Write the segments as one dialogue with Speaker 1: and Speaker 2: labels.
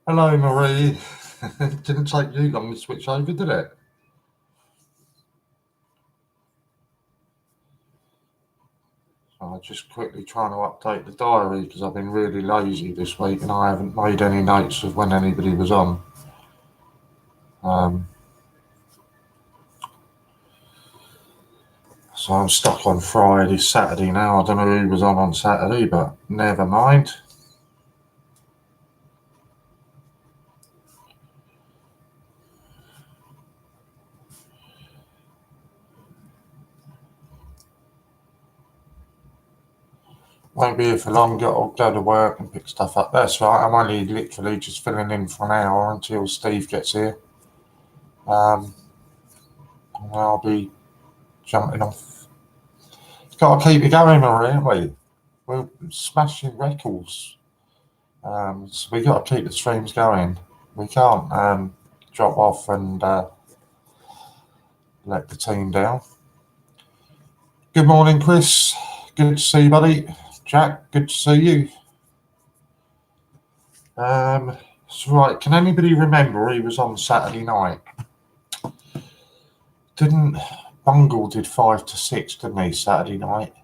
Speaker 1: Hello, Marie. It didn't take you long to switch over, did it? So I'm just quickly trying to update the diary because I've been really lazy this week and I haven't made any notes of when anybody was on. So I'm stuck on Friday, Saturday now. I don't know who was on Saturday, but never mind. Won't be here for long. I'll go to work and pick stuff up. That's right. I'm only literally just filling in for an hour until Steve gets here. And I'll be jumping off. Got to keep it going, Marie, haven't we? We're smashing records. So we got to keep the streams going. We can't drop off and let the team down. Good morning, Chris. Good to see you, buddy. Jack, good to see you. So right, can anybody remember he was on Saturday night? Bungle did 5 to 6, didn't he, Saturday night?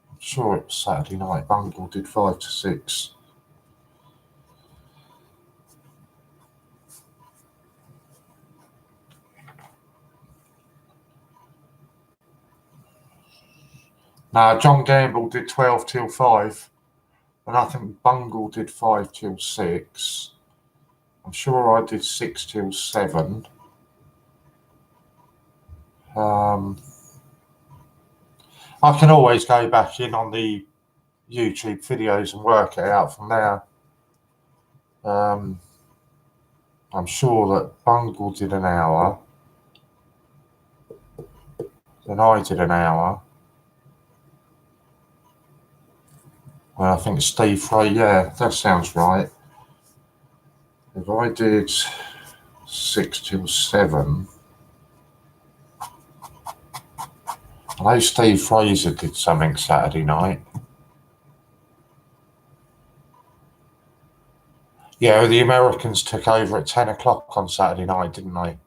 Speaker 1: I'm sure it was Saturday night. Bungle did 5 to 6. Now, John Gamble did 12 till 5. And I think Bungle did 5 till 6. I'm sure I did 6 till 7. I can always go back in on the YouTube videos and work it out from there. I'm sure that Bungle did an hour. Then I did an hour. Well, I think Steve Frey, yeah, that sounds right. If I did 6 till 7, I know Steve Fraser did something Saturday night. Yeah, the Americans took over at 10 o'clock on Saturday night, didn't they?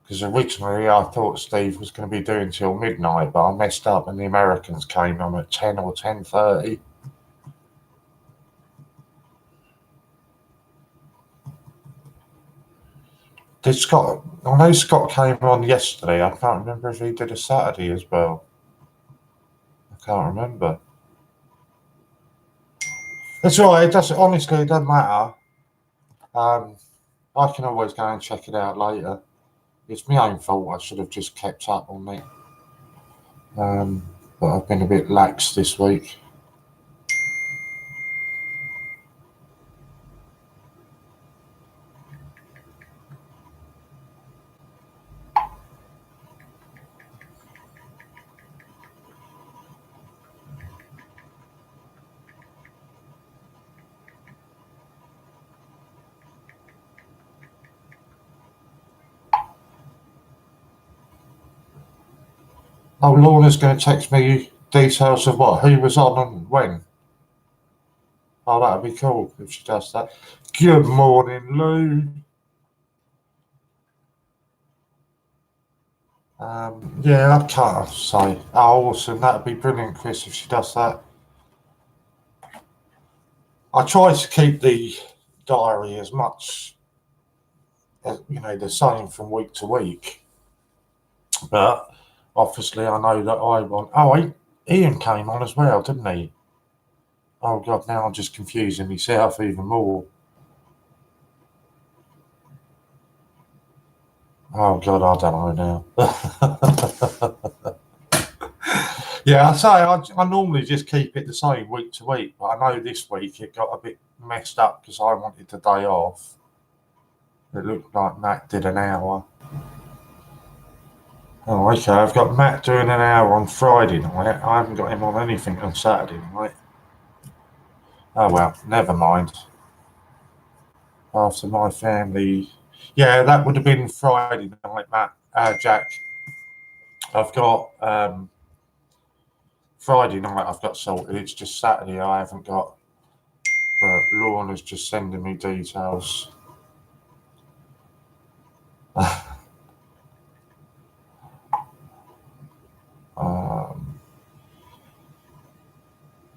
Speaker 1: Because originally I thought Steve was going to be doing till midnight, but I messed up and the Americans came on at 10 or 10:30. I know Scott came on yesterday. I can't remember if he did a Saturday as well. I can't remember. That's all right. Honestly, it doesn't matter. I can always go and check it out later. It's my own fault. I should have just kept up on it. But I've been a bit lax this week. Oh, Lorna's going to text me details of what, who was on and when. Oh, that'd be cool if she does that. Good morning, Lou. Yeah, I can't say. Oh, awesome. That'd be brilliant, Chris, if she does that. I try to keep the diary as much as, the same from week to week. But obviously, I know that I want. Oh, Ian came on as well, didn't he? Oh, God, now I'm just confusing myself even more. Oh, God, I don't know now. Yeah, I normally just keep it the same week to week, but I know this week it got a bit messed up because I wanted the day off. It looked like Matt did an hour. Oh, okay. I've got Matt doing an hour on Friday night. I haven't got him on anything on Saturday night. Oh well, never mind. After my family, yeah, that would have been Friday night, Matt. Jack. I've got Friday night. I've got sorted. It's just Saturday. I haven't got. But Lorna's just sending me details.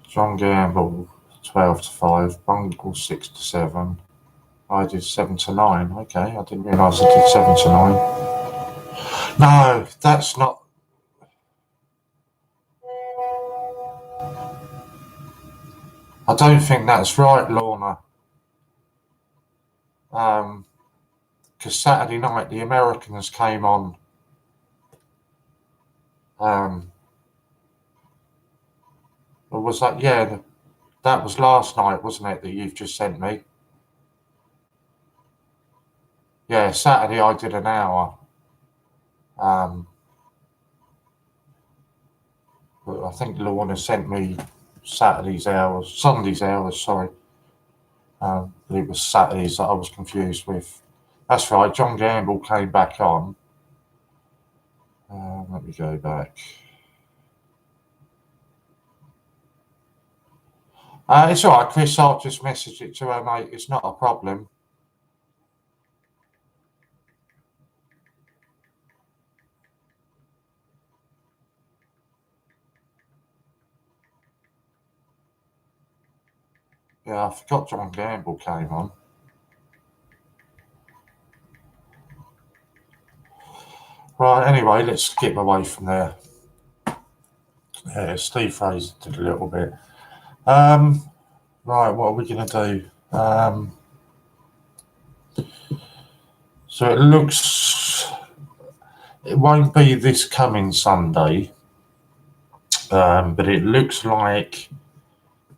Speaker 1: John Gamble, 12 to 5. Bungle, 6 to 7. I did 7 to 9. Okay, I didn't realise I did 7 to 9. No, that's not. I don't think that's right, Lorna. Because Saturday night the Americans came on. Or was that? Yeah, that was last night, wasn't it? That you've just sent me. Yeah, Saturday I did an hour. But I think Lorna sent me Sunday's hours. Sorry. It was Saturdays that I was confused with. That's right. John Gamble came back on. Let me go back. It's all right, Chris. I'll just message it to her, mate. It's not a problem. Yeah, I forgot John Gamble came on. Right, anyway, let's skip away from there. Yeah, Steve Fraser did a little bit. Right, what are we going to do? So it won't be this coming Sunday, but it looks like,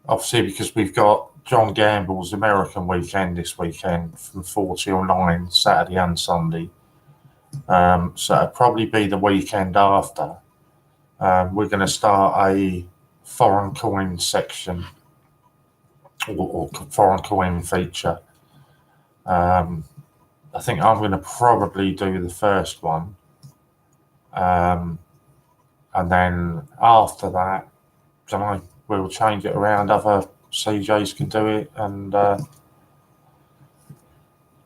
Speaker 1: obviously, because we've got John Gamble's American weekend this weekend from 4 till 9, Saturday and Sunday. So it'll probably be the weekend after. We're going to start a foreign coin section or foreign coin feature. I think I'm going to probably do the first one. And then after that, don't know, we'll change it around. Other CJs can do it. And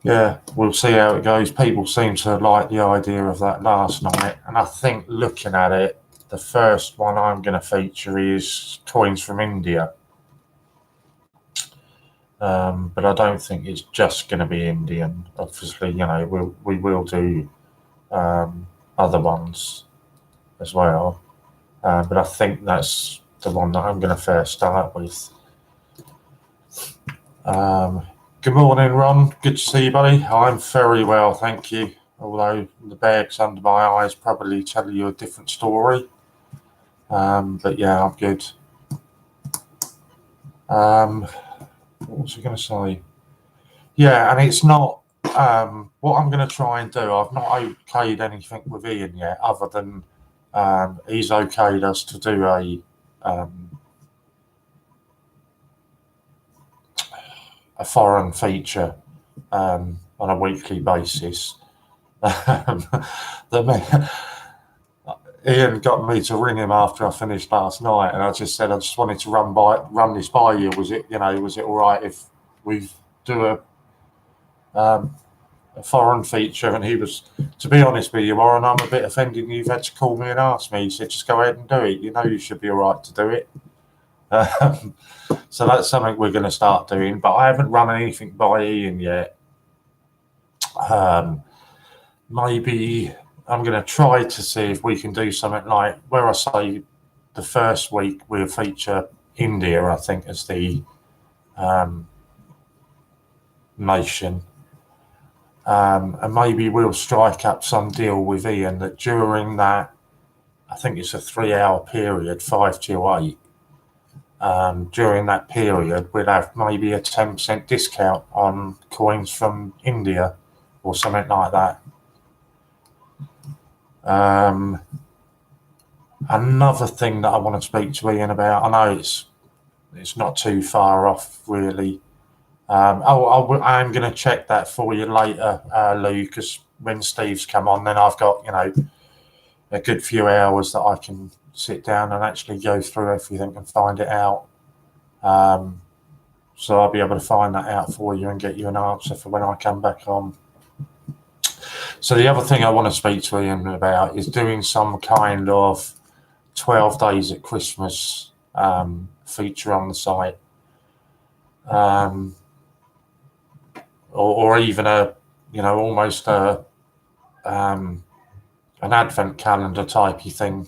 Speaker 1: yeah, we'll see how it goes. People seem to like the idea of that last night. And I think looking at it, the first one I'm going to feature is coins from India. But I don't think it's just going to be Indian. Obviously, we will do other ones as well. But I think that's the one that I'm going to first start with. Good morning, Ron. Good to see you, buddy. I'm very well, thank you. Although the bags under my eyes probably tell you a different story. But yeah, I'm good. What was I going to say? Yeah, and it's not what I'm going to try and do. I've not okayed anything with Ian yet, other than he's okayed us to do a foreign feature on a weekly basis. Ian got me to ring him after I finished last night, and I just said I just wanted to run this by you. Was it all right if we do a foreign feature? And he was, to be honest with you, Warren, I'm a bit offended you've had to call me and ask me. He said, just go ahead and do it. You should be all right to do it. So that's something we're going to start doing, but I haven't run anything by Ian yet. Maybe I'm going to try to see if we can do something like where I say the first week we'll feature India, I think, as the nation. And maybe we'll strike up some deal with Ian that during that, I think it's a 3-hour period, 5 till 8. During that period, we'd have maybe a 10% discount on coins from India or something like that. Another thing that I want to speak to Ian about, I know it's not too far off really. I'm going to check that for you later, Lou, because when Steve's come on, then I've got, a good few hours that I can sit down and actually go through everything and find it out. So I'll be able to find that out for you and get you an answer for when I come back on. So the other thing I want to speak to Ian about is doing some kind of 12 days at Christmas feature on the site. Or even almost an advent calendar typey thing,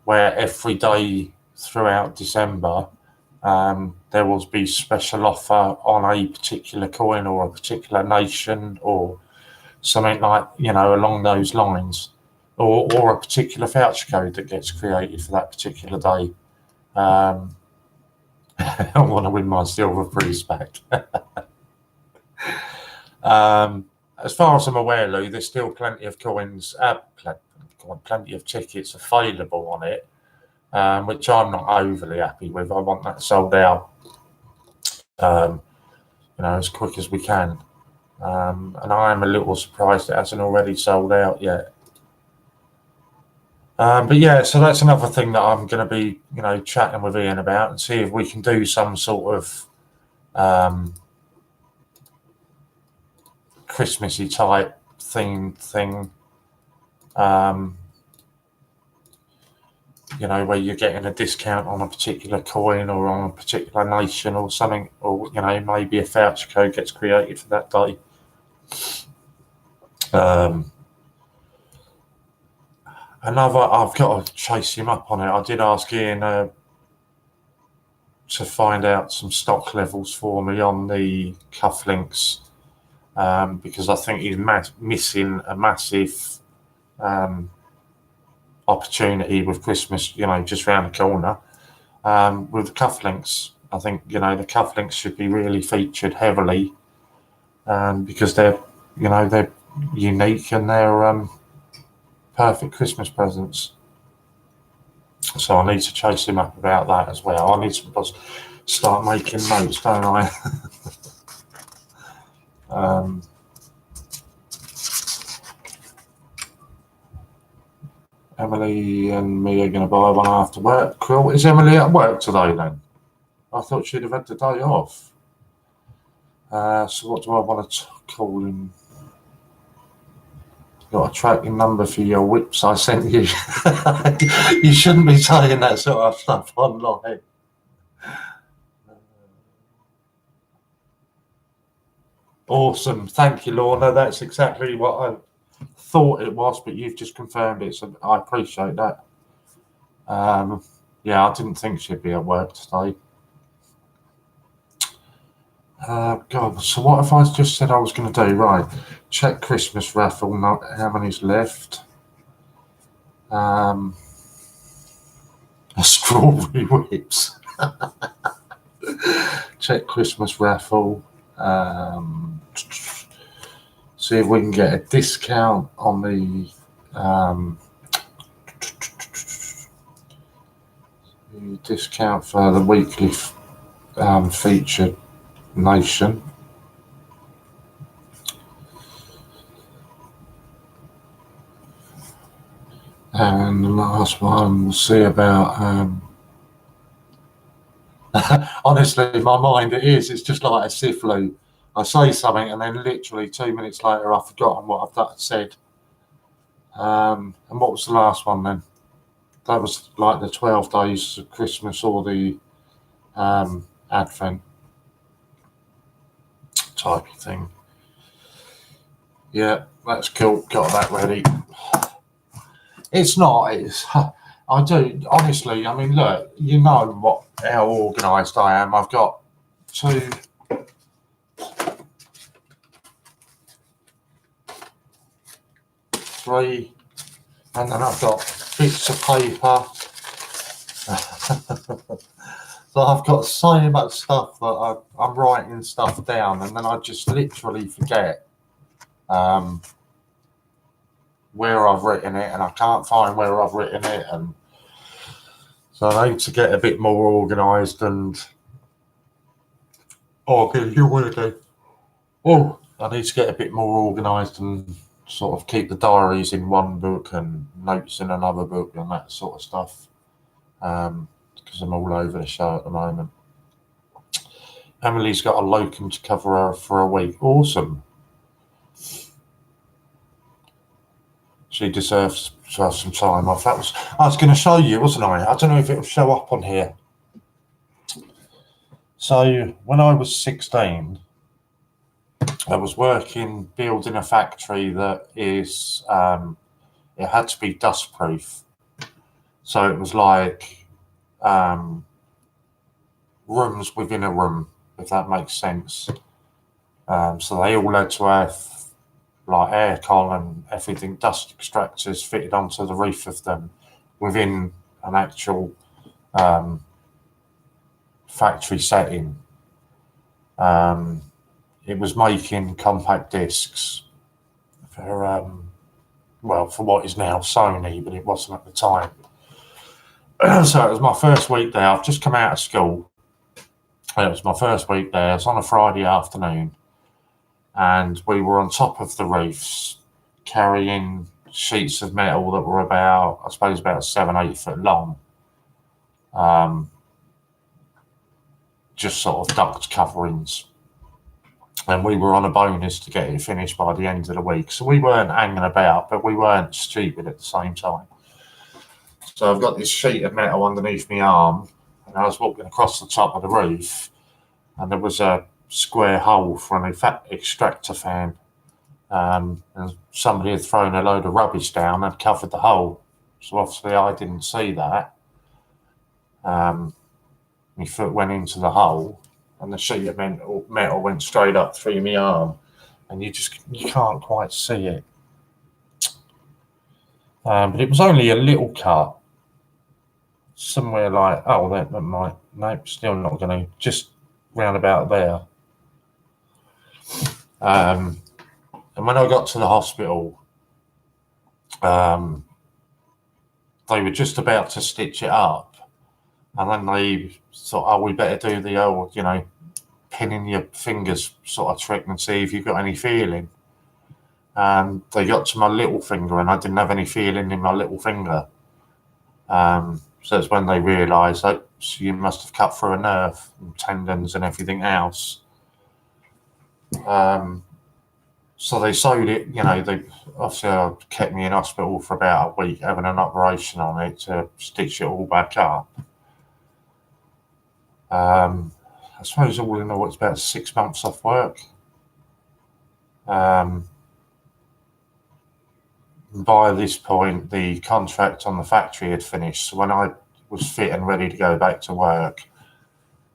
Speaker 1: where every day throughout December there will be special offer on a particular coin or a particular nation or something like, along those lines, or a particular voucher code that gets created for that particular day. I want to win my silver priest back. As far as I'm aware, Lou, there's still plenty of coins, plenty of tickets available on it, which I'm not overly happy with. I want that sold out, as quick as we can. And I am a little surprised it hasn't already sold out yet. But yeah, so that's another thing that I'm going to be, chatting with Ian about and see if we can do some sort of Christmassy type thing, where you're getting a discount on a particular coin or on a particular nation or something, or, maybe a voucher code gets created for that day. I've got to chase him up on it. I did ask Ian to find out some stock levels for me on the cufflinks, because I think he's missing a massive opportunity with Christmas, just round the corner. With the cufflinks, I think, the cufflinks should be really featured heavily, because they're unique and they're perfect Christmas presents. So I need to chase him up about that as well. I need to start making notes, don't I? Emily and me are going to buy one after work. Cool. Is Emily at work today then? I thought she'd have had the day off. So what do I want to call him? Got a tracking number for your whips I sent you. You shouldn't be saying that sort of stuff online. Awesome. Thank you, Lorna. That's exactly what I thought it was, but you've just confirmed it, so I appreciate that. Yeah, I didn't think she'd be at work today. God, so what if I just said I was going to do? Right, check Christmas raffle, not how many's left. Strawberry whips. Check Christmas raffle. See if we can get a discount on the discount for the weekly featured nation. And the last one, we'll see about honestly, my mind it's just like a sieve loop. I say something and then literally 2 minutes later I've forgotten what I've said. And what was the last one then? That was like the 12 days of Christmas or the Advent type of thing. Yeah, that's cool. Got that ready. It's not. I do honestly. I mean, look. You know how organised I am. I've got 2, 3, and then I've got bits of paper So I've got so much stuff that I'm writing stuff down, and then I just literally forget where I've written it, and I can't find where I've written it, and so I need to get a bit more organised and I need to get a bit more organised and sort of keep the diaries in one book and notes in another book and that sort of stuff, because I'm all over the show at the moment. Emily's got a locum to cover her for a week. Awesome. She deserves to have some time off. I was going to show you, wasn't I? I don't know if it'll show up on here. So when I was 16, I was building a factory that is, it had to be dust proof. So it was like rooms within a room, if that makes sense. So they all had to have like aircon and everything, dust extractors fitted onto the roof of them within an actual factory setting. It was making compact discs for for what is now Sony, but it wasn't at the time. So it was my first week there. I've just come out of school. It was my first week there. It was on a Friday afternoon, and we were on top of the roofs carrying sheets of metal that were about 7-8 foot long. Just sort of duct coverings. And we were on a bonus to get it finished by the end of the week. So we weren't hanging about, but we weren't stupid at the same time. So I've got this sheet of metal underneath my arm, and I was walking across the top of the roof, and there was a square hole for an extractor fan. And somebody had thrown a load of rubbish down and covered the hole. So obviously I didn't see that. My foot went into the hole, and the sheet of metal went straight up through my arm, and you can't quite see it. But it was only a little cut, somewhere like, nope, still not going to, just round about there. And when I got to the hospital, they were just about to stitch it up, and then they thought, we better do the old, pinning your fingers sort of trick and see if you've got any feeling. And they got to my little finger, and I didn't have any feeling in my little finger. So it's when they realised that you must have cut through a nerve and tendons and everything else. So they sewed it, they obviously kept me in hospital for about a week having an operation on it to stitch it all back up. I suppose all in all it's about 6 months off work. By this point, the contract on the factory had finished. So when I was fit and ready to go back to work,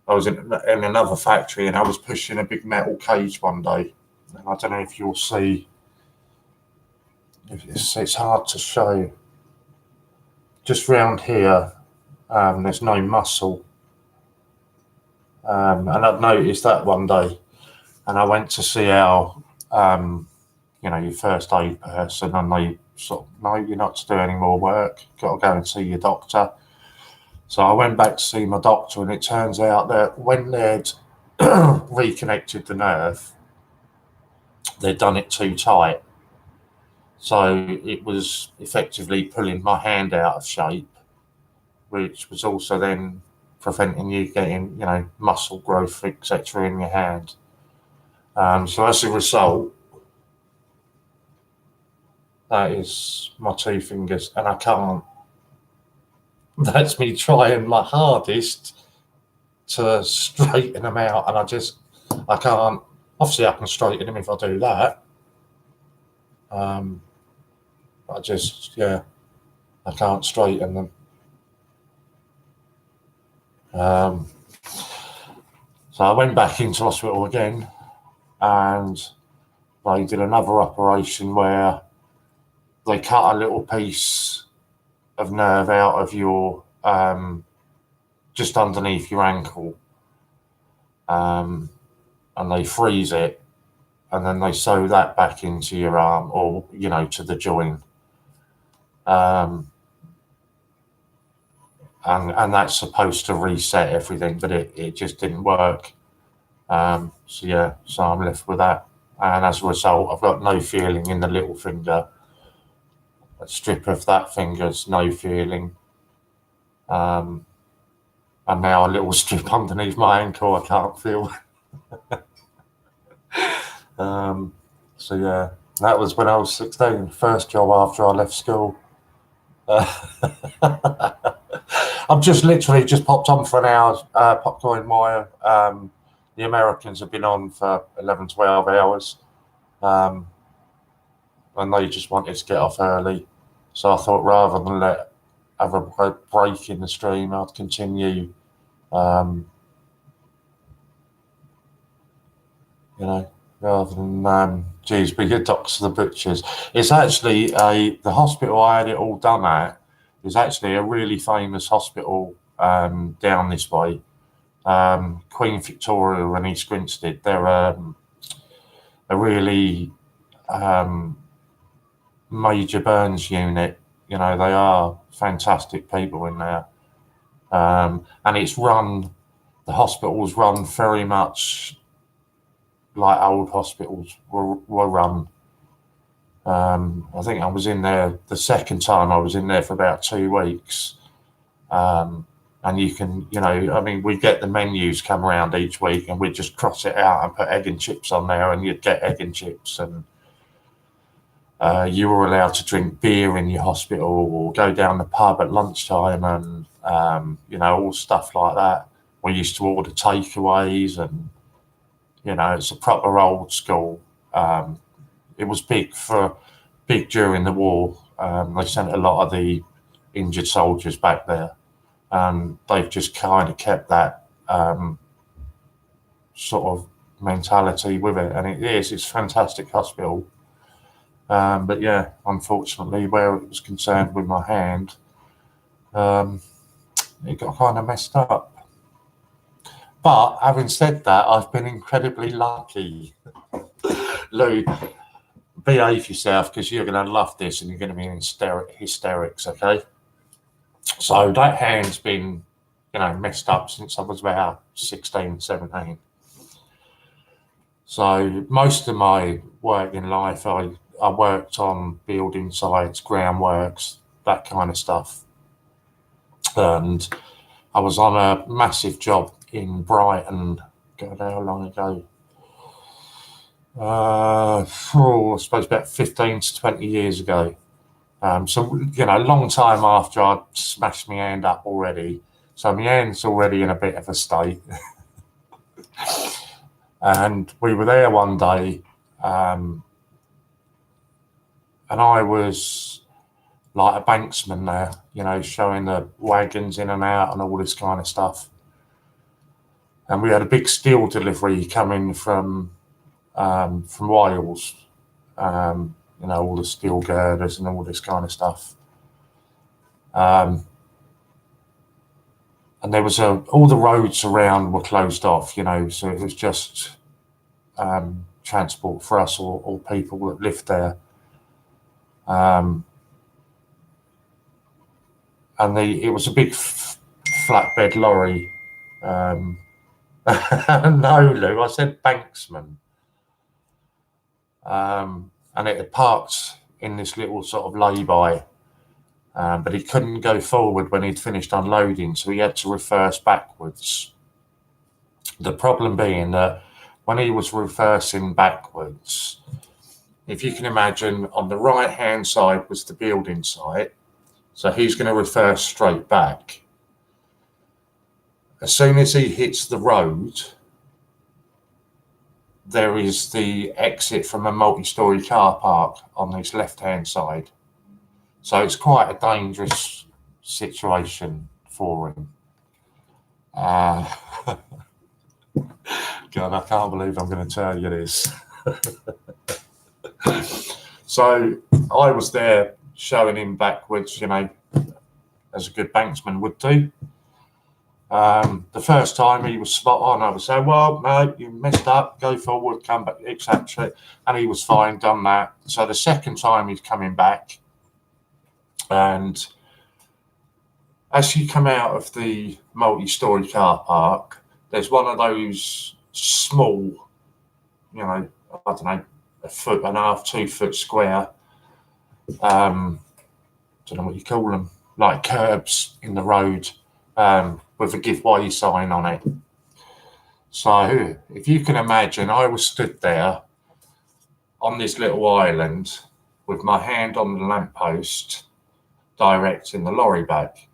Speaker 1: I was in another factory, and I was pushing a big metal cage one day. And I don't know if you'll see, it's hard to show. Just round here, there's no muscle. And I'd noticed that one day. And I went to see our, your first aid person, and they sort of, no, you're not to do any more work. Got to go and see your doctor. So I went back to see my doctor, and it turns out that when they'd reconnected the nerve, they'd done it too tight. So it was effectively pulling my hand out of shape, which was also then preventing you getting, muscle growth, etc. in your hand. So as a result, that is my two fingers, and I can't. That's me trying my hardest to straighten them out, and I can't. Obviously, I can straighten them if I do that. I can't straighten them. So I went back into hospital again, and they did another operation where they cut a little piece of nerve out of your just underneath your ankle, and they freeze it, and then they sew that back into your arm, or to the joint, and that's supposed to reset everything, but it just didn't work. So I'm left with that, and as a result, I've got no feeling in the little finger. A strip of that finger's no feeling. And now a little strip underneath my ankle I can't feel. That was when I was 16, first job after I left school. I've just literally popped on for an hour, Popcorn Maya. The Americans have been on for 11, 12 hours, and they just wanted to get off early. So I thought, rather than have a break in the stream, I'd continue, rather than, be good docks to the butchers. It's actually the hospital I had it all done at is actually a really famous hospital down this way. Queen Victoria and East Grinstead. They're a really major burns unit. They are fantastic people in there. And the hospital's run very much like old hospitals were run. I think I was in there, the second time I was in there for about 2 weeks. And you can, we get the menus come around each week, and we'd just cross it out and put egg and chips on there, and you'd get egg and chips. And you were allowed to drink beer in your hospital or go down the pub at lunchtime, and, all stuff like that. We used to order takeaways, and, it's a proper old school. It was big during the war. They sent a lot of the injured soldiers back there. They've just kind of kept that sort of mentality with it, and it's a fantastic hospital. But yeah, unfortunately, where it was concerned with my hand, it got kind of messed up. But having said that, I've been incredibly lucky. Lou, behave yourself, because you're going to love this and you're going to be in hysterics, okay? So that hand's been, messed up since I was about 16, 17. So most of my work in life, I worked on building sites, groundworks, that kind of stuff. And I was on a massive job in Brighton, God, how long ago? I suppose about 15 to 20 years ago. So, a long time after I'd smashed my hand up already. So my hand's already in a bit of a state. And we were there one day, and I was like a banksman there, showing the wagons in and out and all this kind of stuff. And we had a big steel delivery coming from Wales, all the steel girders and all this kind of stuff. And there was all the roads around were closed off, so it was just transport for us or people that lived there. And it was a big flatbed lorry. No, Lou, I said banksman. And it had parked in this little sort of lay-by, but he couldn't go forward when he'd finished unloading, so he had to reverse backwards. The problem being that when he was reversing backwards, if you can imagine, on the right-hand side was the building site, so he's going to reverse straight back. As soon as he hits the road, there is the exit from a multi-storey car park on his left-hand side. So it's quite a dangerous situation for him. God, I can't believe I'm going to tell you this. So I was there showing him backwards, as a good banksman would do. The first time he was spot on. I was saying, well, no, you messed up, go forward, come back, etc. And he was fine, done that. So the second time he's coming back, and as you come out of the multi-story car park, there's one of those small, you know, I don't know, 1.5 2 foot square, don't know what you call them, like curbs in the road, with a give way sign on it. So if you can imagine, I was stood there on this little island with my hand on the lamppost directing the lorry back.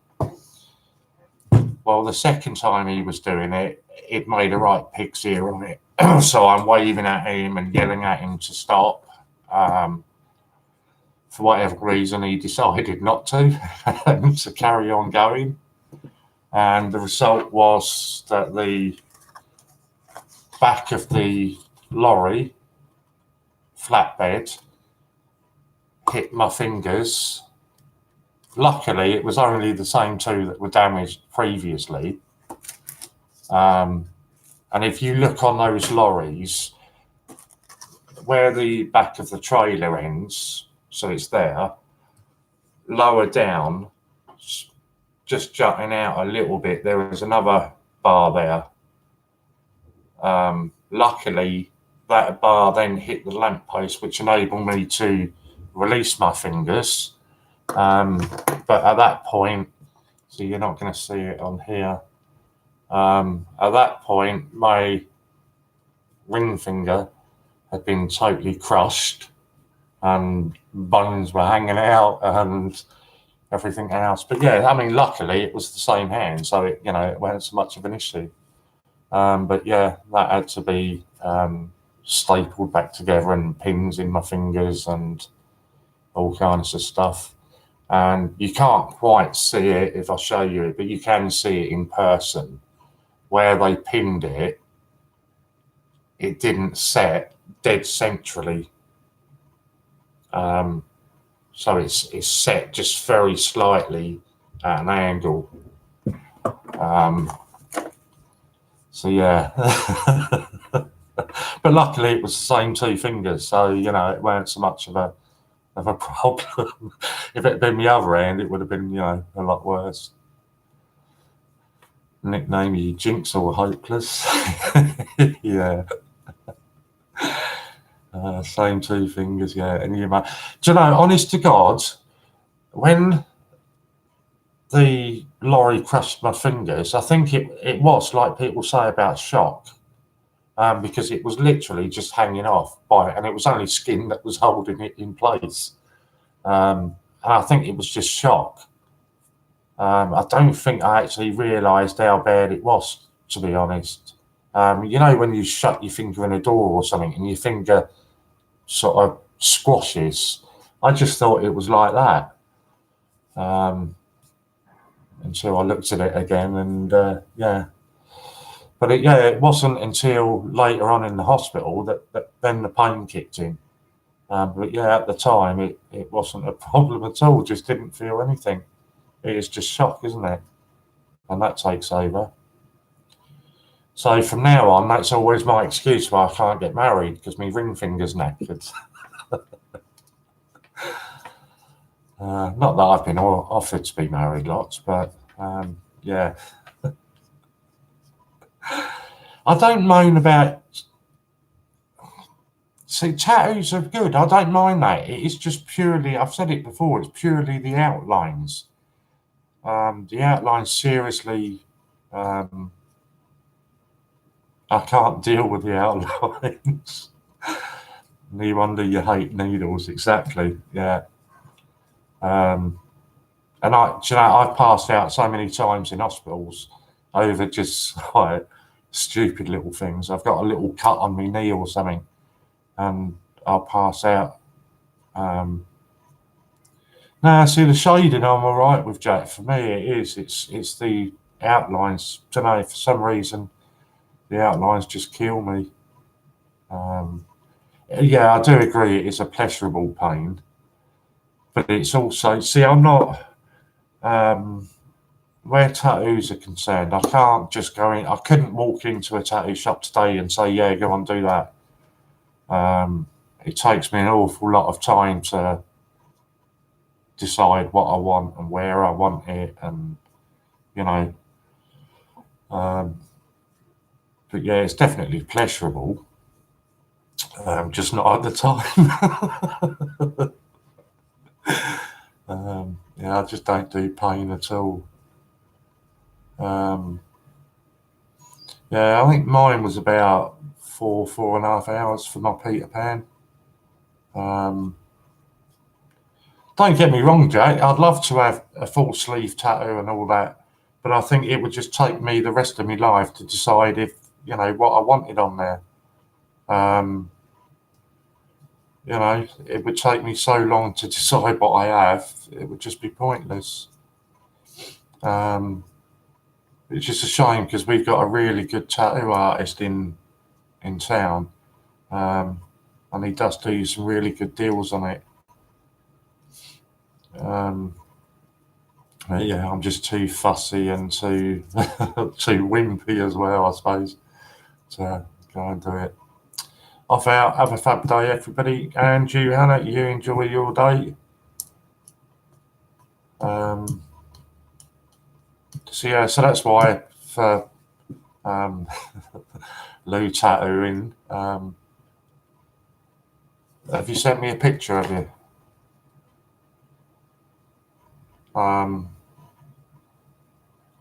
Speaker 1: Well, the second time he was doing it, it made a right pig's ear on it. So I'm waving at him and yelling at him to stop. For whatever reason, he decided not to, and to carry on going. And the result was that the back of the lorry flatbed hit my fingers. Luckily, it was only the same two that were damaged previously. And if you look on those lorries, where the back of the trailer ends, so it's there, lower down, just jutting out a little bit, there is another bar there. Luckily, that bar then hit the lamppost, which enabled me to release my fingers. But at that point, so you're not going to see it on here. At that point, my ring finger had been totally crushed, and bones were hanging out and everything else. But yeah, I mean, luckily it was the same hand, so it, it wasn't so much of an issue. But yeah, that had to be stapled back together, and pins in my fingers and all kinds of stuff. And you can't quite see it if I show you it, but you can see it in person. Where they pinned it, it didn't set dead centrally. So it's set just very slightly at an angle. So yeah. But luckily it was the same two fingers, so it weren't so much of a problem. If it had been the other hand, it would have been a lot worse. Nickname you Jinx or Hopeless. Yeah. Same two fingers, yeah. And do you know, honest to God, when the lorry crushed my fingers, I think it was like people say about shock, because it was literally just hanging off and it was only skin that was holding it in place. And I think it was just shock. I don't think I actually realised how bad it was, to be honest. When you shut your finger in a door or something and your finger sort of squashes, I just thought it was like that. Until I looked at it again, and yeah. But it wasn't until later on in the hospital that then the pain kicked in. But yeah, at the time, it wasn't a problem at all, just didn't feel anything. It is just shock, isn't it? And that takes over. So from now on, that's always my excuse why I can't get married, because my ring finger's knackered. Not that I've been offered to be married lots, but yeah. I don't moan about... See, tattoos are good. I don't mind that. It is just purely, I've said it before, it's purely the outlines. The outlines, seriously, I can't deal with the outlines. No wonder you hate needles, exactly, yeah. And I've passed out so many times in hospitals over just like stupid little things. I've got a little cut on my knee or something, and I'll pass out. No, see, the shading I'm all right with, Jack. For me, it is. It's the outlines. I don't know, for some reason, the outlines just kill me. Yeah, I do agree it is a pleasurable pain, but it's also, see, I'm not where tattoos are concerned, I can't just go in. I couldn't walk into a tattoo shop today and say, yeah, go and do that. It takes me an awful lot of time to decide what I want and where I want it, and you know. But yeah, it's definitely pleasurable, just not at the time. Yeah, I just don't do pain at all. Yeah, I think mine was about 4.5 hours for my Peter Pan. Don't get me wrong, Jay. I'd love to have a full sleeve tattoo and all that, but I think it would just take me the rest of my life to decide if what I wanted on there. It would take me so long to decide what I have. It would just be pointless. It's just a shame because we've got a really good tattoo artist in town, and he does do some really good deals on it. Yeah, I'm just too fussy and too too wimpy as well, I suppose, to go and do it. Off out. Have a fab day, everybody. And you, Hannah, you enjoy your day. So yeah, so that's why for Lou tattooing. Have you sent me a picture of you?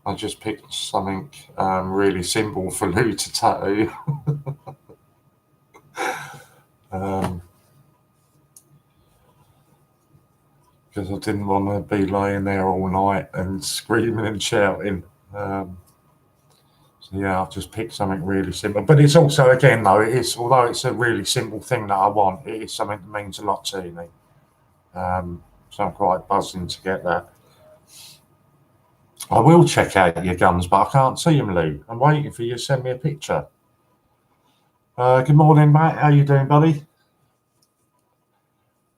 Speaker 1: I just picked something really simple for Lou to tattoo. Because I didn't want to be laying there all night and screaming and shouting. So yeah, I've just picked something really simple. But it's also, again, though, although it's a really simple thing that I want, it is something that means a lot to me. So I'm quite buzzing to get that. I will check out your guns, but I can't see them, Lou. I'm waiting for you to send me a picture. Good morning, Matt. How you doing, buddy?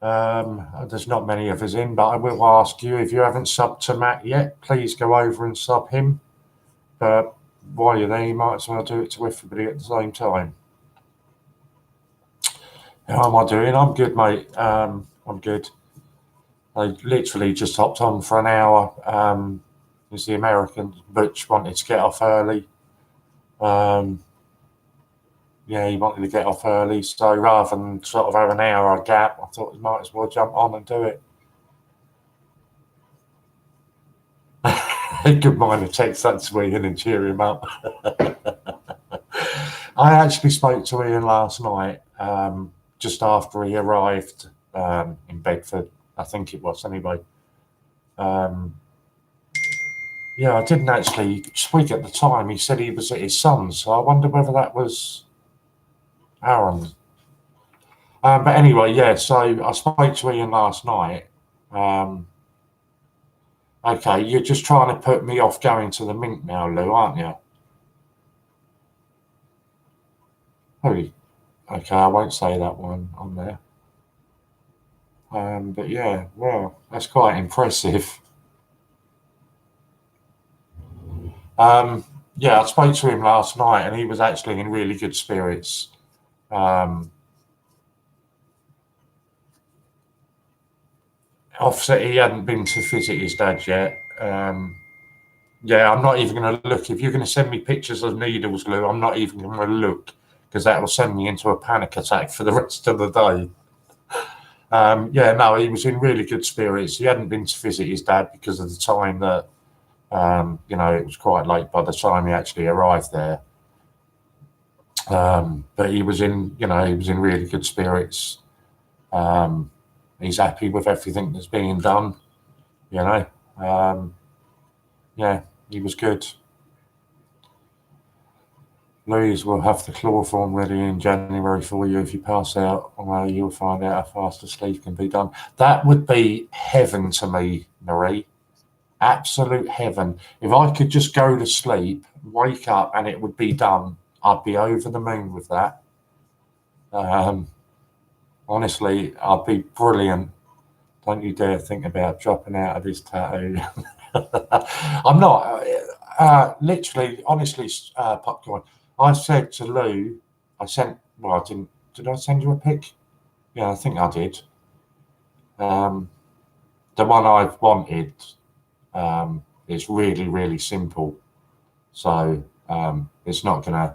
Speaker 1: There's not many of us in, but I will ask you, if you haven't subbed to Matt yet, please go over and sub him. But while you're there, you might as well do it to everybody at the same time. How am I doing? I'm good, mate. I'm good. I literally just hopped on for an hour. It was the American, Butch wanted to get off early. Yeah, he wanted to get off early, so rather than sort of have an hour gap, I thought we might as well jump on and do it. Good mind to text that to Ian and cheer him up. I actually spoke to Ian last night, just after he arrived in Bedford, I think it was anyway. Yeah, I didn't actually speak at the time. He said he was at his son's, so I wonder whether that was Aaron. But anyway, yeah, so I spoke to Ian last night. Okay, you're just trying to put me off going to the Mint now, Lou, aren't you? Oh, okay, I won't say that one on there. But yeah, well, that's quite impressive. Yeah, I spoke to him last night, and he was actually in really good spirits. Offset, he hadn't been to visit his dad yet. Yeah, I'm not even going to look. If you're going to send me pictures of needles, Lou, I'm not even going to look, because that will send me into a panic attack for the rest of the day. Yeah, no, he was in really good spirits. He hadn't been to visit his dad because of the time that, it was quite late by the time he actually arrived there. But he was in really good spirits. He's happy with everything that's being done. Yeah, he was good. Louise will have the chloroform ready in January for you. If you pass out, you'll find out how fast a sleep can be done. That would be heaven to me, Marie. Absolute heaven. If I could just go to sleep, wake up, and it would be done, I'd be over the moon with that. Honestly, I'd be brilliant. Don't you dare think about dropping out of this tattoo. I'm not. Literally, honestly, Popcorn. I said to Lou, well, I didn't. Did I send you a pic? Yeah, I think I did. The one I've wanted is really, really simple. So it's not going to.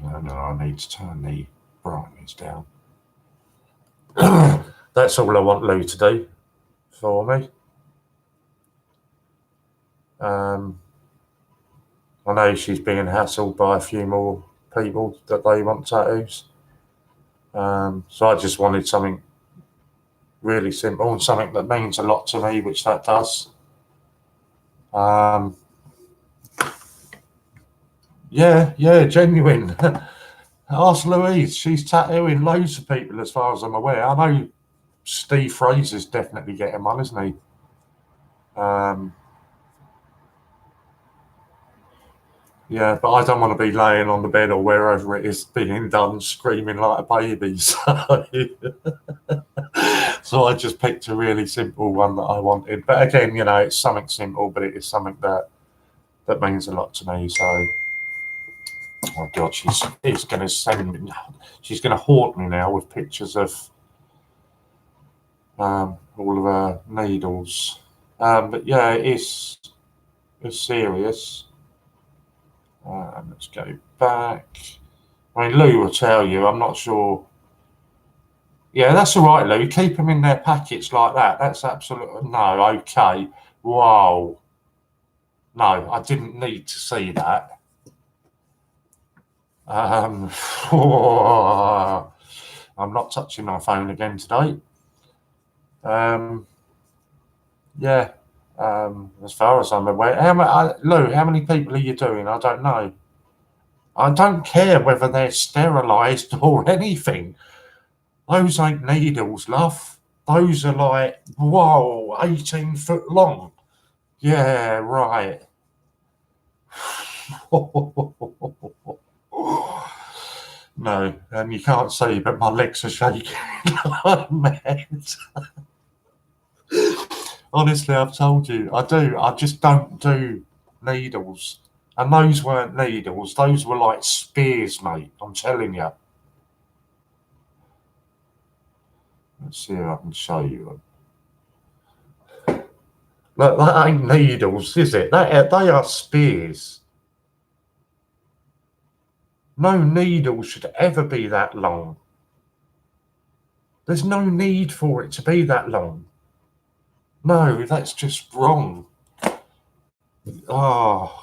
Speaker 1: No, I need to turn the brightness down. That's all I want Lou to do for me. I know she's being hassled by a few more people that they want tattoos. So I just wanted something really simple and something that means a lot to me, which that does. Yeah, genuine. Ask Louise. She's tattooing loads of people as far as I'm aware. I know Steve Fraser's definitely getting one, isn't he? Yeah, but I don't want to be laying on the bed or wherever it is being done screaming like a baby. So I just picked a really simple one that I wanted. But again, it's something simple, but it is something that means a lot to me. So, oh God, she's going to send me. She's going to haunt me now with pictures of all of her needles. But yeah, it's serious. Let's go back. I mean, Lou will tell you. I'm not sure. Yeah, that's all right, Lou. Keep them in their packets like that. That's absolutely no. Okay. Wow. No, I didn't need to see that. I'm not touching my phone again today. Yeah. As far as I'm aware, Lou, how many people are you doing? I don't know. I don't care whether they're sterilised or anything. Those ain't needles, love. Those are like, whoa, 18 foot long. Yeah, right. No, and you can't see, but my legs are shaking. I'm mad. Honestly, I've told you, I do. I just don't do needles. And those weren't needles. Those were like spears, mate. I'm telling you. Let's see if I can show you them. Look, that ain't needles, is it? They are spears. No needle should ever be that long. There's no need for it to be that long. No, that's just wrong. Oh.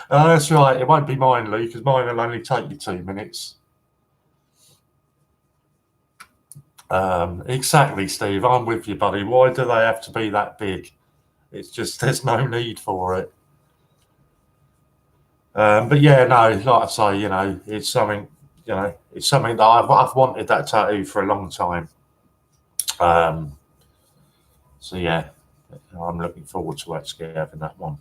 Speaker 1: That's right. It won't be mine, Lee, because mine will only take you 2 minutes. Exactly, Steve. I'm with you, buddy. Why do they have to be that big? It's just there's no need for it. But yeah, no, like I say, it's something. It's something that I've wanted that tattoo for a long time. So yeah, I'm looking forward to actually having that one.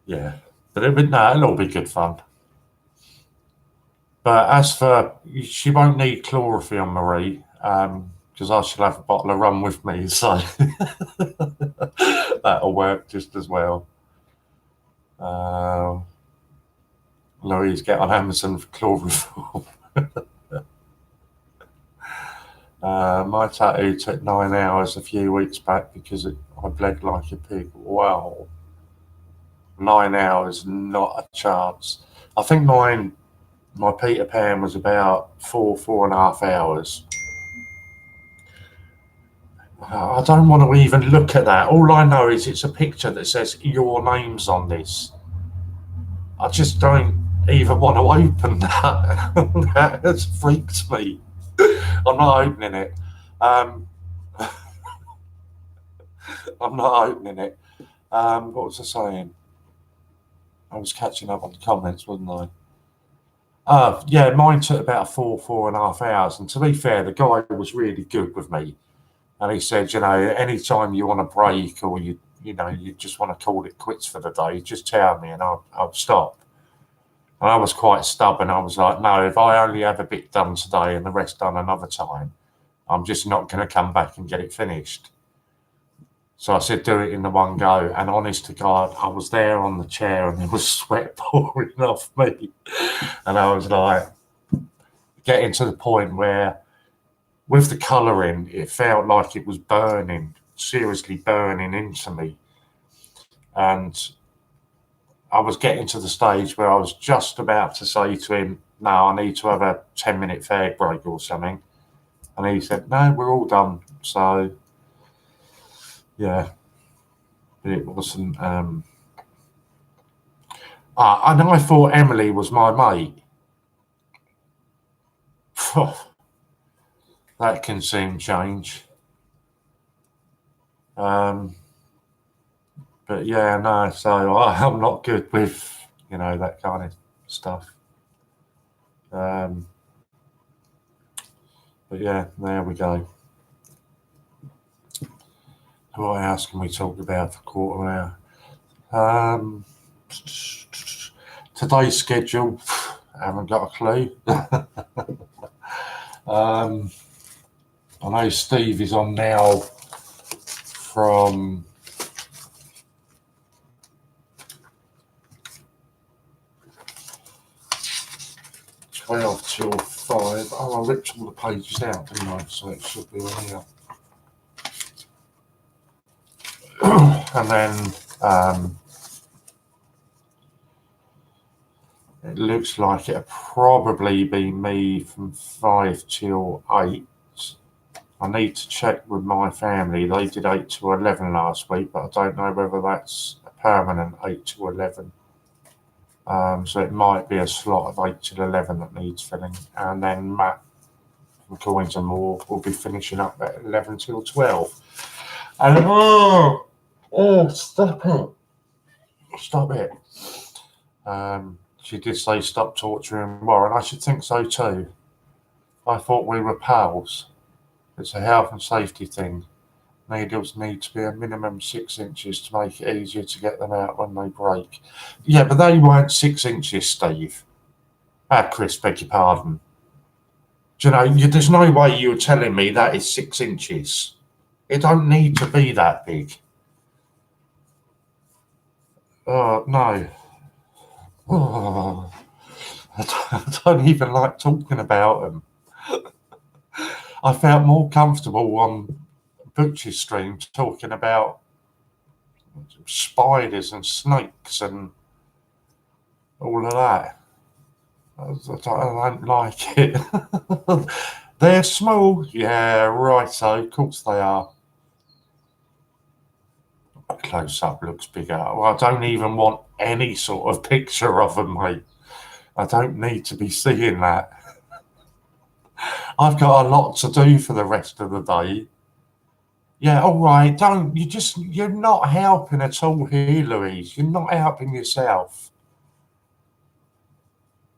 Speaker 1: Yeah, but it'll all be good fun. But as for, she won't need chloroform, Marie, because I shall have a bottle of rum with me, so that'll work just as well. Louise, get on Amazon for chloroform. My tattoo took 9 hours a few weeks back because I bled like a pig. Wow. 9 hours, not a chance. I think my Peter Pan was about 4.5 hours. I don't want to even look at that. All I know is it's a picture that says your name's on this. I just don't even want to open that. That has freaked me. I'm not opening it. I'm not opening it. What was I saying? I was catching up on the comments, wasn't I? Yeah, mine took about 4.5 hours. And to be fair, the guy was really good with me. And he said, anytime you want a break or you you know, you just want to call it quits for the day, just tell me and I'll stop. And I was quite stubborn. I was like, no, if I only have a bit done today and the rest done another time, I'm just not going to come back and get it finished. So I said, do it in the one go. And honest to God, I was there on the chair and there was sweat pouring off me. And I was like, getting to the point where with the colouring, it felt like it was burning, seriously burning into me. And I was getting to the stage where I was just about to say to him, no, I need to have a 10-minute fag break or something. And he said, no, we're all done. So, yeah, it wasn't. And I thought Emily was my mate. That can soon change. But yeah, no, so I'm not good with, you know, that kind of stuff. But yeah, there we go. What else can we talk about for a quarter of an hour? Today's schedule, I haven't got a clue. I know Steve is on now from 12 till 5. Oh, I ripped all the pages out, didn't I? So it should be on here. And then it looks like it'll probably be me from 5 till 8. I need to check with my family. They did 8 to 11 last week, but I don't know whether that's a permanent 8 to 11. So it might be a slot of 8 till 11 that needs filling. And then Matt from Coins More will be finishing up at 11 till 12. And stop it. Stop it. She did say stop torturing Warren. I should think so too. I thought we were pals. It's a health and safety thing. Needles need to be a minimum 6 inches to make it easier to get them out when they break. Yeah, but they weren't 6 inches, Steve. Chris, beg your pardon. Do you know, there's no way you're telling me that is 6 inches. It don't need to be that big. No. Oh, I don't even like talking about them. I felt more comfortable on Butch's stream talking about spiders and snakes and all of that. I don't like it. They're small. Yeah, right, so of course they are. A close-up looks bigger. Well, I don't even want any sort of picture of them, mate. I don't need to be seeing that. I've got a lot to do for the rest of the day. Yeah, all right, you're not helping at all here, Louise. You're not helping yourself.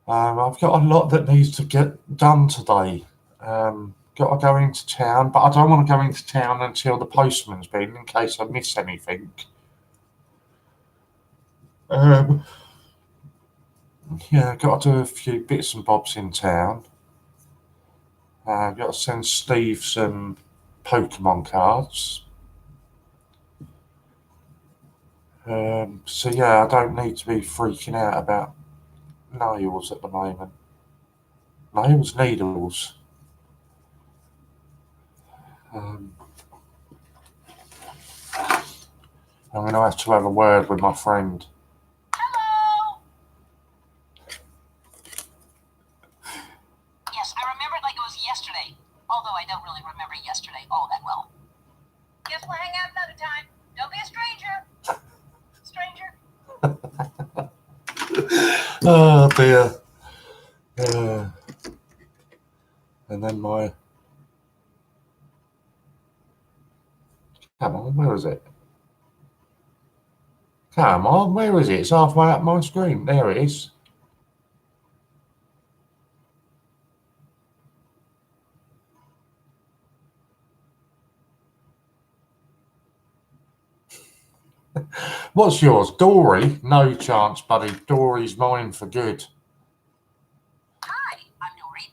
Speaker 1: I've got a lot that needs to get done today. Got to go into town, but I don't want to go into town until the postman's been, in case I miss anything. Yeah, got to do a few bits and bobs in town. Got to send Steve some Pokemon cards. So yeah, I don't need to be freaking out about nails at the moment. Nails, needles. I'm going to have a word with my friend.
Speaker 2: Hello! Yes, I remember it like it was yesterday, although I don't really remember yesterday all that well. Guess we'll hang out another time. Don't be a stranger. Stranger.
Speaker 1: Oh dear. And then come on, where is it? Come on, where is it? It's halfway up my screen. There it is. What's yours? Dory? No chance, buddy. Dory's mine for good.
Speaker 2: Hi, I'm Dory.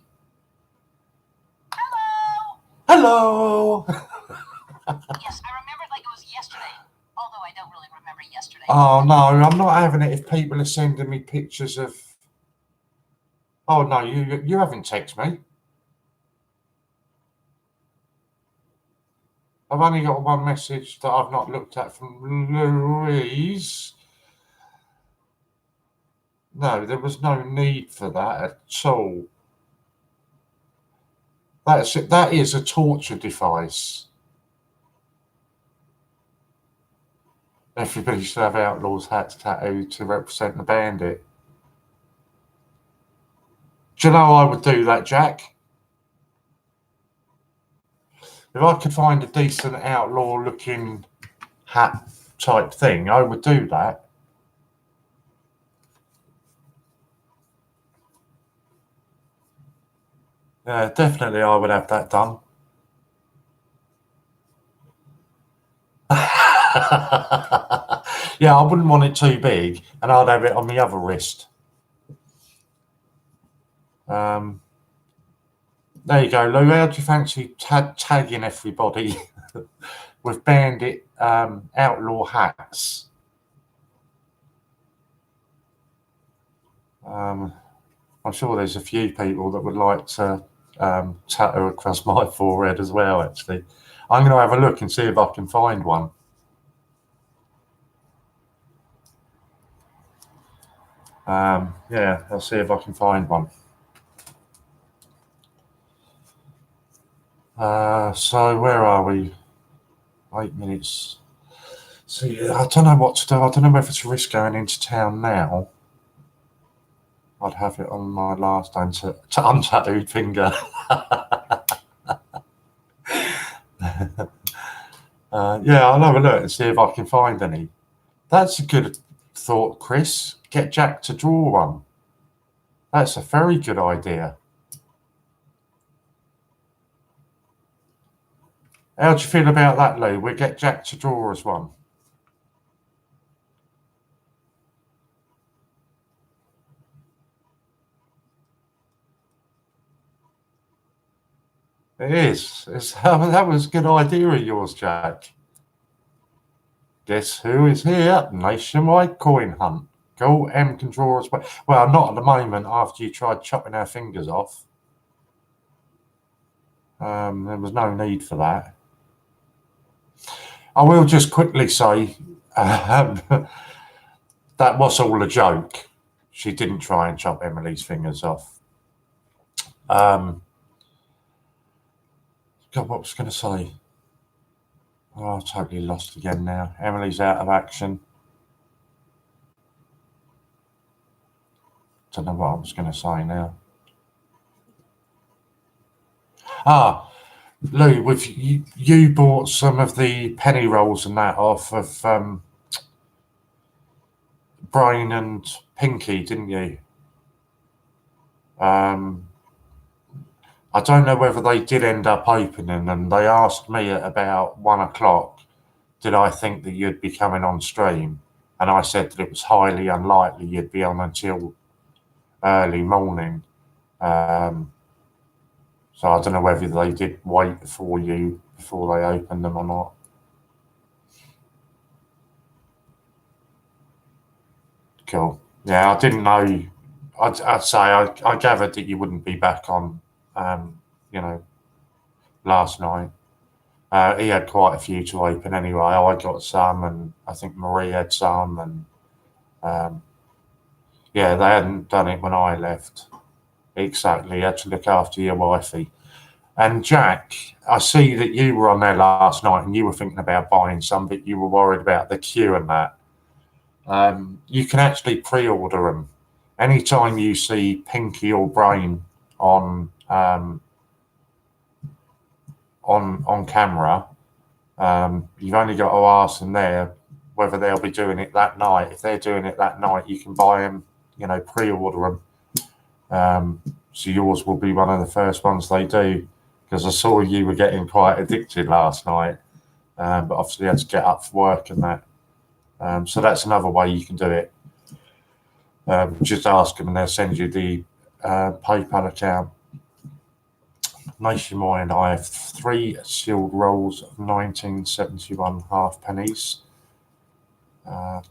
Speaker 2: Hello!
Speaker 1: Hello!
Speaker 2: Yes, I remember it like it was yesterday. Although I don't really remember yesterday.
Speaker 1: Oh, no, I'm not having it if people are sending me pictures of... Oh, no, you haven't texted me. I've only got one message that I've not looked at from Louise. No, there was no need for that at all. That is a torture device. Everybody should have Outlaws hats tattooed to represent the bandit. Do you know I would do that, Jack? If I could find a decent outlaw-looking hat type thing, I would do that. Yeah, definitely I would have that done. Yeah, I wouldn't want it too big, and I'd have it on the other wrist. There you go, Lou. How do you fancy tagging everybody with bandit outlaw hats? I'm sure there's a few people that would like to tattoo across my forehead as well, actually. I'm going to have a look and see if I can find one. Yeah, I'll see if I can find one. So where are we? 8 minutes. See, I don't know what to do. I don't know whether to risk going into town now. I'd have it on my last untattooed finger. Yeah, I'll have a look and see if I can find any. That's a good thought, Chris. Get Jack to draw one. That's a very good idea. How do you feel about that, Lou? We'll get Jack to draw us one. It is. That was a good idea of yours, Jack. Guess who is here? Nationwide coin hunt. Go M can draw us. Well, not at the moment after you tried chopping our fingers off. There was no need for that. I will just quickly say that was all a joke. She didn't try and chop Emily's fingers off. God, what was I going to say? Oh, I've totally lost again now. Emily's out of action. Don't know what I was going to say now. Lou, with you bought some of the penny rolls and that off of Brian and Pinky, didn't you? I don't know whether they did end up opening them. They asked me at about 1 o'clock, did I think that you'd be coming on stream? And I said that it was highly unlikely you'd be on until early morning. So I don't know whether they did wait for you before they opened them or not. Cool. Yeah, I didn't know. I'd say I gathered that you wouldn't be back on, last night. He had quite a few to open anyway. I got some, and I think Marie had some, and yeah, they hadn't done it when I left. Exactly, you had to look after your wifey. And Jack, I see that you were on there last night and you were thinking about buying some, but you were worried about the queue and that. You can actually pre-order them. Anytime you see Pinky or Brain on camera, you've only got to ask them there whether they'll be doing it that night. If they're doing it that night, you can buy them, pre-order them. So yours will be one of the first ones they do, because I saw you were getting quite addicted last night, but obviously you had to get up for work and that. So that's another way you can do it. Just ask them and they'll send you the PayPal account. Nationwide, I have 3 sealed rolls of 1971 halfpennies.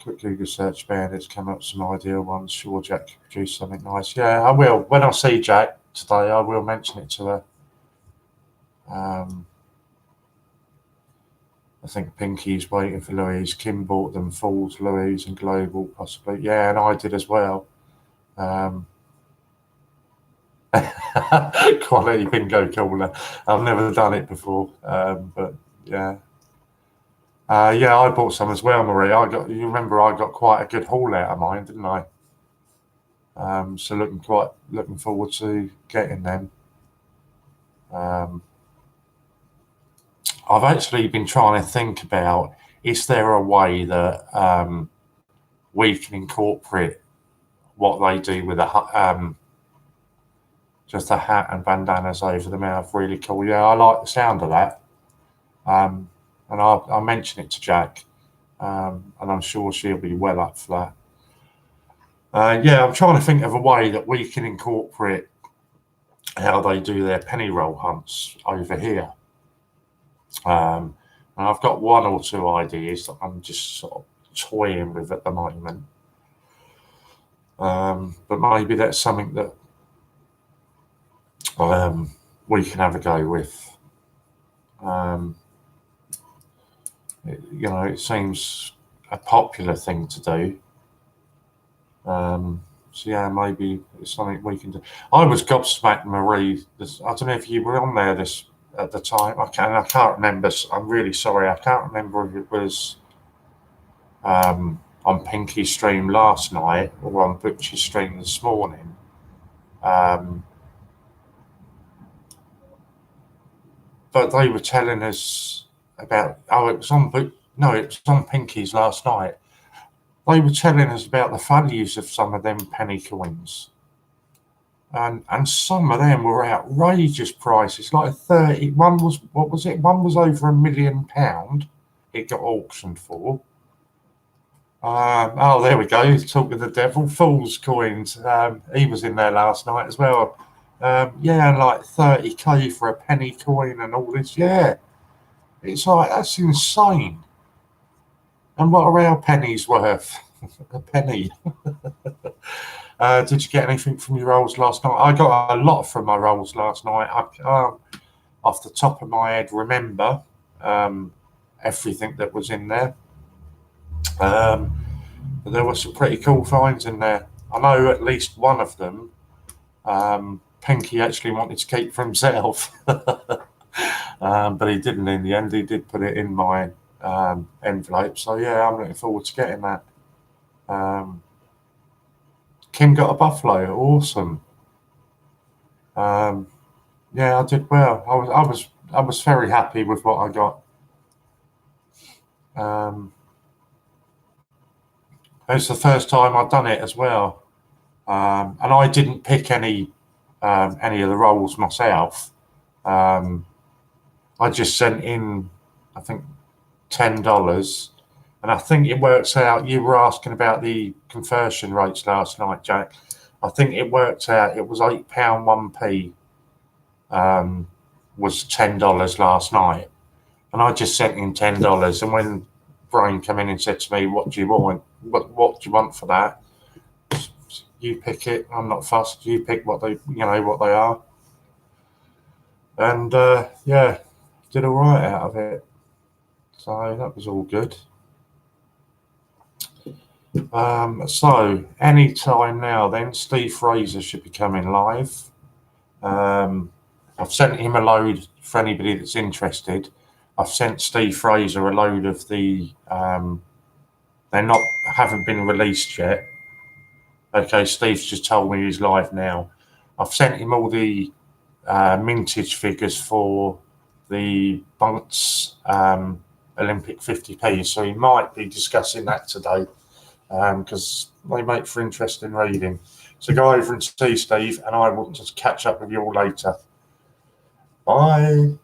Speaker 1: Quick Google search bandits, come up with some ideal ones. Sure, Jack could produce something nice. Yeah, I will. When I see Jack today, I will mention it to her. I think Pinky's waiting for Louise. Kim bought them Falls, Louise, and Global, possibly. Yeah, and I did as well. Quality bingo cooler. I've never done it before, but yeah. Yeah, I bought some as well, Marie. You remember I got quite a good haul out of mine, didn't I? So looking forward to getting them. I've actually been trying to think about, is there a way that we can incorporate what they do with just a hat and bandanas over the mouth? Really cool. Yeah, I like the sound of that. And I'll mention it to Jack, and I'm sure she'll be well up for that. Yeah, I'm trying to think of a way that we can incorporate how they do their penny roll hunts over here. And I've got 1 or 2 ideas that I'm just sort of toying with at the moment. But maybe that's something that we can have a go with. It seems a popular thing to do. So yeah, maybe it's something we can do. I was gobsmacked, Marie. I don't know if you were on there at the time. I can't remember. I'm really sorry. I can't remember if it was on Pinky's stream last night or on Butch's stream this morning. But they were telling us about. It was on Pinky's last night. They were telling us about the values of some of them penny coins. And some of them were outrageous prices, like 30. One was, what was it? One was over £1 million. It got auctioned for. There we go. Talk of the devil. Fool's coins. He was in there last night as well. Yeah, like 30k for a penny coin and all this. Yeah, it's like, that's insane. And what are our pennies worth? A penny. Did you get anything from your rolls last night? I got a lot from my rolls last night. I can't, off the top of my head, remember everything that was in there. But there were some pretty cool finds in there. I know at least one of them, Pinky actually wanted to keep for himself. But he didn't in the end. He did put it in my envelope. So yeah, I'm looking forward to getting that. Kim got a buffalo. Awesome. Yeah, I did well. I was very happy with what I got. It's the first time I've done it as well, and I didn't pick any of the rolls myself. I just sent in, I think, $10, and I think it works out. You were asking about the conversion rates last night, Jack. I think it worked out. It was £8 1p. Was $10 last night, and I just sent in $10. And when Brian came in and said to me, "What do you want? What do you want for that? You pick it. I'm not fussed. You pick what they are." And yeah, did all right out of it. So that was all good. So any time now, then Steve Fraser should be coming live. I've sent him a load for anybody that's interested. I've sent Steve Fraser a load of the. Haven't been released yet. Okay, Steve's just told me he's live now. I've sent him all the mintage figures for the Bunts Olympic 50p, so he might be discussing that today because they make for interesting reading. So go over and see Steve, and I will just catch up with you all later. Bye.